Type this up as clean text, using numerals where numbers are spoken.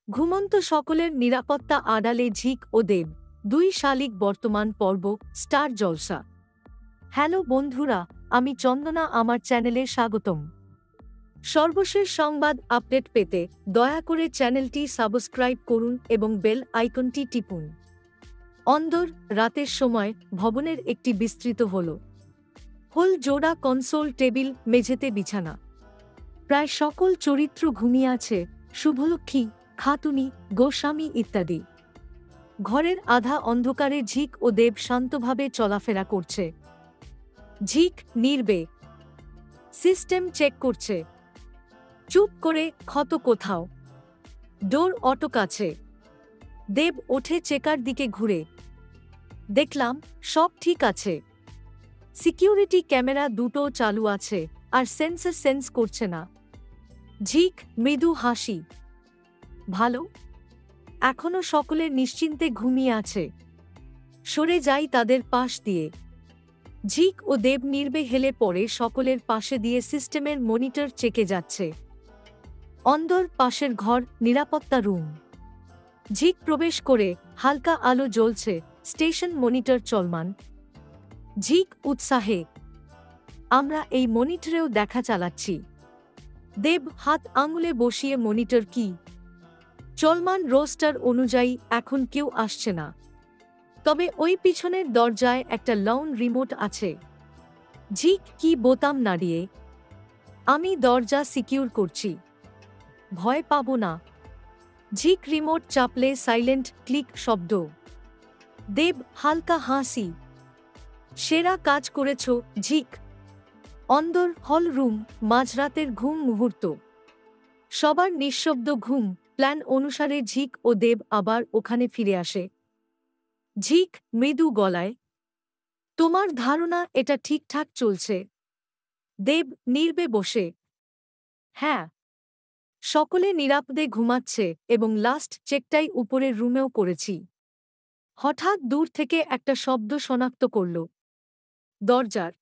ঘুমন্ত সকলের নিরাপত্তা আড়ালে ঝিক ও দেব, দুই শালিক বর্তমান পর্ব স্টার জলসা। হ্যালো বন্ধুরা, আমি চন্দনা, আমার চ্যানেলে স্বাগতম। সর্বশেষ সংবাদ আপডেট পেতে দয়া করে চ্যানেলটি সাবস্ক্রাইব করুন এবং বেল আইকনটি টিপুন। অন্দর রাতের সময় ভবনের একটি বিস্তৃত হল জোড়া কনসোল টেবিল, মেঝেতে বিছানা। প্রায় সকল চরিত্র ঘুমিয়ে আছে, শুভলক্ষ্মী, খাতুনি, গোস্বামী ইত্যাদি। ঘরের আধা অন্ধকারে ঝিক ও দেব শান্তভাবে চলাফেরা করছে। ঝিক নির্বে সিস্টেম চেক করছে। চুপ করে ক্ষত কোথাও। ডোর অটো কাছে। দেব ওঠে চেকার দিকে ঘুরে। দেখলাম সব ঠিক আছে। সিকিউরিটি ক্যামেরা দুটো চালু আছে, আর সেন্সর সেন্স করছে না। ঝিক মৃদু হাসি। ভালো, এখনো সকলে নিশ্চিন্তে ঘুমিয়ে আছে। সরে যাই তাদের পাশ দিয়ে। ঝিক ও দেব নির্বে হেলে পড়ে সকলের পাশে দিয়ে সিস্টেমের মনিটর চেকে যাচ্ছে। অন্দর পাশের ঘর, নিরাপত্তা রুম। ঝিক প্রবেশ করে, হালকা আলো জ্বলছে, স্টেশন মনিটর চলমান। ঝিক উৎসাহে, আমরা এই মনিটরেও দেখা চালাচ্ছি। দেব হাত আঙুলে বসিয়ে মনিটর কি চলমান রোস্টার অনুযায়ী এখন কেউ আসছে না, তবে ওই পিছনের দরজায় একটা লাউন রিমোট আছে। ঝিক কি বোতাম নাড়িয়ে, আমি দরজা সিকিউর করছি, ভয় পাবো না। ঝিক রিমোট চাপলে সাইলেন্ট ক্লিক শব্দ। দেব হালকা হাসি, সেরা কাজ করেছ ঝিক। অন্দর হল রুম, মাঝরাতের ঘুম মুহূর্ত। সবার নিঃশব্দ ঘুম। প্ল্যান অনুসারে ঝিক ও দেব আবার ওখানে ফিরে আসে। ঝিক মৃদু গলায়, তোমার ধারণা এটা ঠিকঠাক চলছে? দেব নির্বে বসে, হ্যাঁ, সকলে নিরাপদে ঘুমাচ্ছে এবং লাস্ট চেকটাই উপরের রুমেও করেছি। হঠাৎ দূর থেকে একটা শব্দ শনাক্ত করল, দরজার।